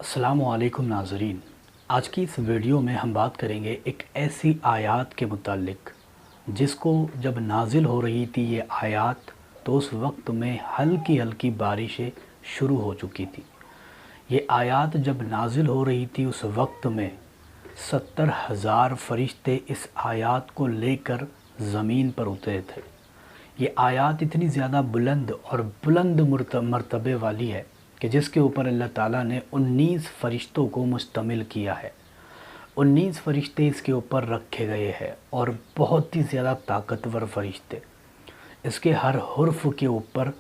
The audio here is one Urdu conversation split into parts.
السلام علیکم ناظرین، آج کی اس ویڈیو میں ہم بات کریں گے ایک ایسی آیات کے متعلق جس کو جب نازل ہو رہی تھی یہ آیات تو اس وقت میں ہلکی ہلکی بارشیں شروع ہو چکی تھی۔ یہ آیات جب نازل ہو رہی تھی اس وقت میں 70,000 فرشتے اس آیات کو لے کر زمین پر اترے تھے۔ یہ آیات اتنی زیادہ بلند اور بلند مرتبے والی ہے کہ جس کے اوپر اللہ تعالیٰ نے 19 فرشتوں کو مشتمل کیا ہے۔ 19 فرشتے اس کے اوپر رکھے گئے ہیں اور بہت ہی زیادہ طاقتور فرشتے۔ اس کے ہر حرف کے اوپر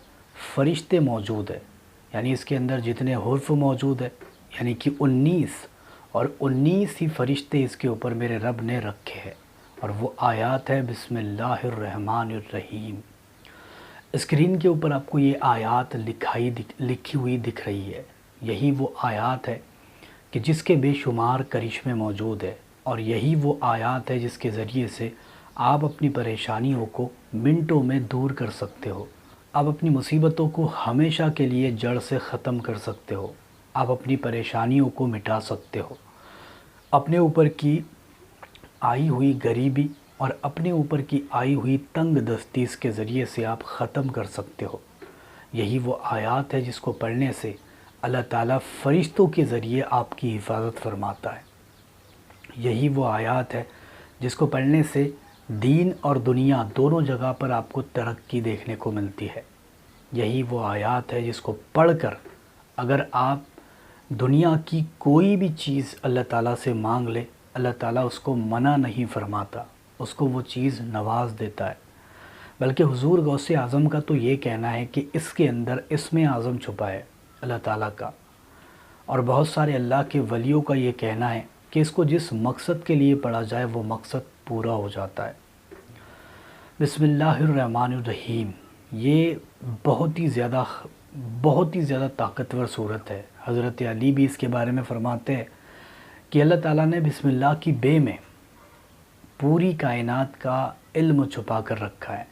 فرشتے موجود ہیں، یعنی اس کے اندر جتنے حرف موجود ہیں یعنی کہ 19 اور 19 ہی فرشتے اس کے اوپر میرے رب نے رکھے ہیں، اور وہ آیات ہے بسم اللہ الرحمن الرحیم۔ اسکرین کے اوپر آپ کو یہ آیات لکھی ہوئی دکھ رہی ہے۔ یہی وہ آیات ہے کہ جس کے بے شمار کرشمے موجود ہے، اور یہی وہ آیات ہے جس کے ذریعے سے آپ اپنی پریشانیوں کو منٹوں میں دور کر سکتے ہو۔ آپ اپنی مصیبتوں کو ہمیشہ کے لیے جڑ سے ختم کر سکتے ہو۔ آپ اپنی پریشانیوں کو مٹا سکتے ہو۔ اپنے اوپر کی آئی ہوئی غریبی اور اپنے اوپر کی آئی ہوئی تنگ دستی اس کے ذریعے سے آپ ختم کر سکتے ہو۔ یہی وہ آیات ہے جس کو پڑھنے سے اللہ تعالیٰ فرشتوں کے ذریعے آپ کی حفاظت فرماتا ہے۔ یہی وہ آیات ہے جس کو پڑھنے سے دین اور دنیا دونوں جگہ پر آپ کو ترقی دیکھنے کو ملتی ہے۔ یہی وہ آیات ہے جس کو پڑھ کر اگر آپ دنیا کی کوئی بھی چیز اللہ تعالیٰ سے مانگ لے، اللہ تعالیٰ اس کو منع نہیں فرماتا، اس کو وہ چیز نواز دیتا ہے۔ بلکہ حضور غوث اعظم کا تو یہ کہنا ہے کہ اس کے اندر اسم اعظم چھپا ہے اللہ تعالیٰ کا، اور بہت سارے اللہ کے ولیوں کا یہ کہنا ہے کہ اس کو جس مقصد کے لیے پڑھا جائے وہ مقصد پورا ہو جاتا ہے۔ بسم اللہ الرحمن الرحیم یہ بہت ہی زیادہ طاقتور صورت ہے۔ حضرت علی بھی اس کے بارے میں فرماتے ہیں کہ اللہ تعالیٰ نے بسم اللہ کی بے میں پوری کائنات کا علم چھپا کر رکھا ہے۔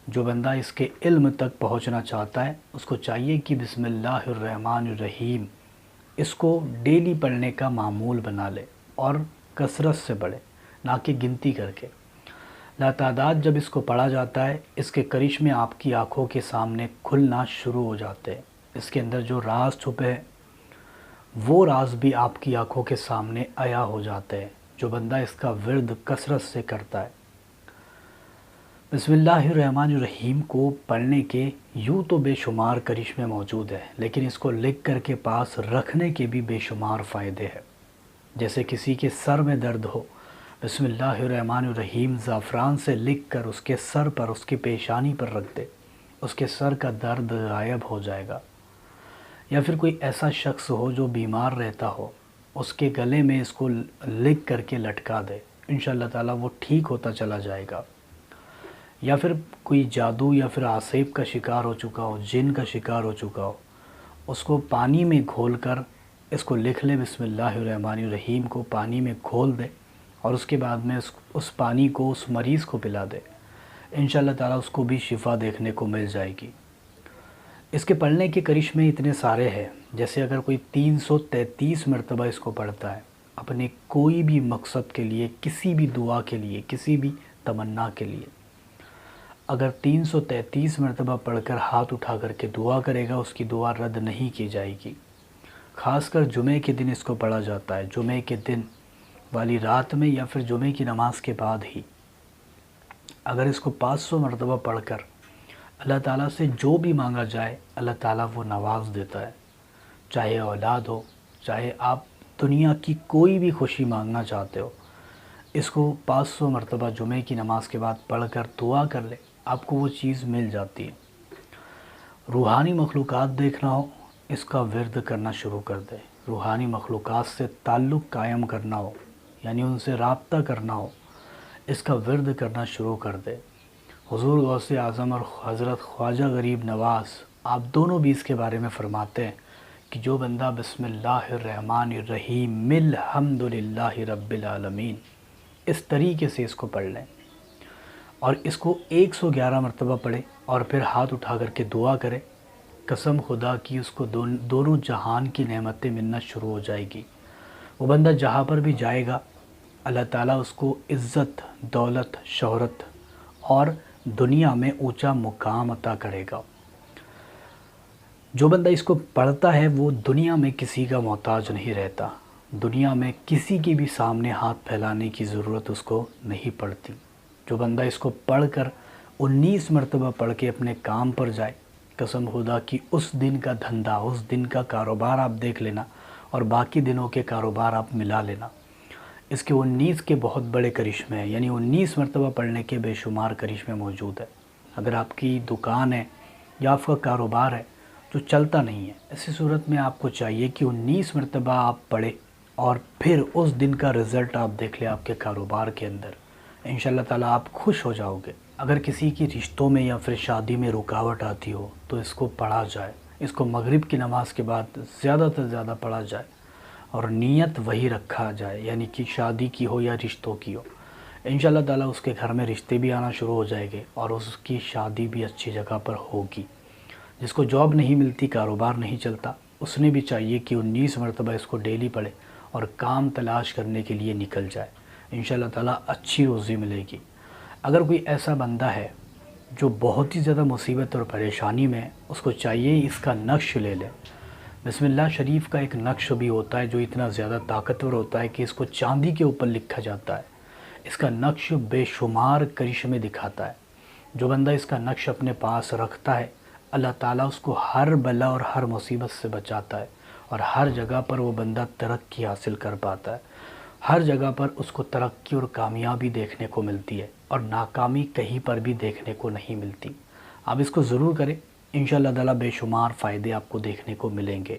جو بندہ اس کے علم تک پہنچنا چاہتا ہے اس کو چاہیے کہ بسم اللہ الرحمن الرحیم اس کو ڈیلی پڑھنے کا معمول بنا لے، اور کثرت سے پڑھے، نہ کہ گنتی کر کے۔ لاتعداد جب اس کو پڑھا جاتا ہے اس کے کرشمے آپ کی آنکھوں کے سامنے کھلنا شروع ہو جاتے ہیں۔ اس کے اندر جو راز چھپے ہیں وہ راز بھی آپ کی آنکھوں کے سامنے عیاں ہو جاتے ہیں، جو بندہ اس کا ورد کثرت سے کرتا ہے۔ بسم اللہ الرحمن الرحیم کو پڑھنے کے یوں تو بے شمار کرشمے موجود ہیں، لیکن اس کو لکھ کر کے پاس رکھنے کے بھی بے شمار فائدے ہیں۔ جیسے کسی کے سر میں درد ہو، بسم اللہ الرحمن الرحیم زعفران سے لکھ کر اس کے سر پر، اس کی پیشانی پر رکھ دے، اس کے سر کا درد غائب ہو جائے گا۔ یا پھر کوئی ایسا شخص ہو جو بیمار رہتا ہو، اس کے گلے میں اس کو لکھ کر کے لٹکا دے، انشاءاللہ تعالیٰ وہ ٹھیک ہوتا چلا جائے گا۔ یا پھر کوئی جادو یا پھر عصیب کا شکار ہو چکا ہو، جن کا شکار ہو چکا ہو، اس کو پانی میں گھول کر اس کو لکھ لے، بسم اللہ الرحمن الرحیم کو پانی میں گھول دے، اور اس کے بعد میں اس پانی کو اس مریض کو پلا دے، انشاءاللہ تعالیٰ اس کو بھی شفا دیکھنے کو مل جائے گی۔ اس کے پڑھنے کے کرشمے اتنے سارے ہیں، جیسے اگر کوئی 333 مرتبہ اس کو پڑھتا ہے اپنے کوئی بھی مقصد کے لیے، کسی بھی دعا کے لیے، کسی بھی تمنا کے لیے، اگر 333 مرتبہ پڑھ کر ہاتھ اٹھا کر کے دعا کرے گا اس کی دعا رد نہیں کی جائے گی۔ خاص کر جمعے کے دن اس کو پڑھا جاتا ہے، جمعے کے دن والی رات میں یا پھر جمعے کی نماز کے بعد ہی۔ اگر اس کو 500 مرتبہ پڑھ کر اللہ تعالیٰ سے جو بھی مانگا جائے اللہ تعالیٰ وہ نواز دیتا ہے، چاہے اولاد ہو، چاہے آپ دنیا کی کوئی بھی خوشی مانگنا چاہتے ہو، اس کو 500 مرتبہ جمعے کی نماز کے بعد پڑھ کر دعا کر لے، آپ کو وہ چیز مل جاتی ہے۔ روحانی مخلوقات دیکھنا ہو، اس کا ورد کرنا شروع کر دے۔ روحانی مخلوقات سے تعلق قائم کرنا ہو، یعنی ان سے رابطہ کرنا ہو، اس کا ورد کرنا شروع کر دے۔ حضور غوث اعظم اور حضرت خواجہ غریب نواز آپ دونوں بھی اس کے بارے میں فرماتے ہیں کہ جو بندہ بسم اللہ الرحمن الرحیم الحمد للہ رب العالمین اس طریقے سے اس کو پڑھ لیں اور اس کو 111 مرتبہ پڑھے اور پھر ہاتھ اٹھا کر کے دعا کرے، قسم خدا کی اس کو دونوں جہان کی نعمتیں ملنا شروع ہو جائے گی۔ وہ بندہ جہاں پر بھی جائے گا اللہ تعالیٰ اس کو عزت، دولت، شہرت اور دنیا میں اونچا مقام عطا کرے گا۔ جو بندہ اس کو پڑھتا ہے وہ دنیا میں کسی کا محتاج نہیں رہتا، دنیا میں کسی کے بھی سامنے ہاتھ پھیلانے کی ضرورت اس کو نہیں پڑتی۔ جو بندہ اس کو پڑھ کر 19 مرتبہ پڑھ کے اپنے کام پر جائے، قسم خدا کی اس دن کا دھندا، اس دن کا کاروبار آپ دیکھ لینا اور باقی دنوں کے کاروبار آپ ملا لینا، اس کے 19 کے بہت بڑے کرشمے ہیں، یعنی 19 مرتبہ پڑھنے کے بے شمار کرشمے موجود ہیں۔ اگر آپ کی دکان ہے یا آپ کا کاروبار ہے جو چلتا نہیں ہے، ایسی صورت میں آپ کو چاہیے کہ 19 مرتبہ آپ پڑھیں اور پھر اس دن کا رزلٹ آپ دیکھ لیں آپ کے کاروبار کے اندر، انشاءاللہ تعالیٰ آپ خوش ہو جاؤ گے۔ اگر کسی کی رشتوں میں یا پھر شادی میں رکاوٹ آتی ہو تو اس کو پڑھا جائے، اس کو مغرب کی نماز کے بعد زیادہ سے زیادہ پڑھا جائے اور نیت وہی رکھا جائے، یعنی کہ شادی کی ہو یا رشتوں کی ہو، انشاءاللہ تعالیٰ اس کے گھر میں رشتے بھی آنا شروع ہو جائے گے اور اس کی شادی بھی اچھی جگہ پر ہوگی۔ جس کو جاب نہیں ملتی، کاروبار نہیں چلتا، اس نے بھی چاہیے کہ 19 مرتبہ اس کو ڈیلی پڑھے اور کام تلاش کرنے کے لیے نکل جائے، انشاءاللہ تعالیٰ اچھی روزی ملے گی۔ اگر کوئی ایسا بندہ ہے جو بہت ہی زیادہ مصیبت اور پریشانی میں ہے، اس کو چاہیے اس کا نقش لے لے۔ بسم اللہ شریف کا ایک نقش بھی ہوتا ہے جو اتنا زیادہ طاقتور ہوتا ہے کہ اس کو چاندی کے اوپر لکھا جاتا ہے۔ اس کا نقش بے شمار کرشمے دکھاتا ہے۔ جو بندہ اس کا نقش اپنے پاس رکھتا ہے، اللہ تعالیٰ اس کو ہر بلا اور ہر مصیبت سے بچاتا ہے اور ہر جگہ پر وہ بندہ ترقی حاصل کر پاتا ہے۔ ہر جگہ پر اس کو ترقی اور کامیابی دیکھنے کو ملتی ہے اور ناکامی کہیں پر بھی دیکھنے کو نہیں ملتی۔ آپ اس کو ضرور کریں، انشاءاللہ تعالیٰ بے شمار فائدے آپ کو دیکھنے کو ملیں گے۔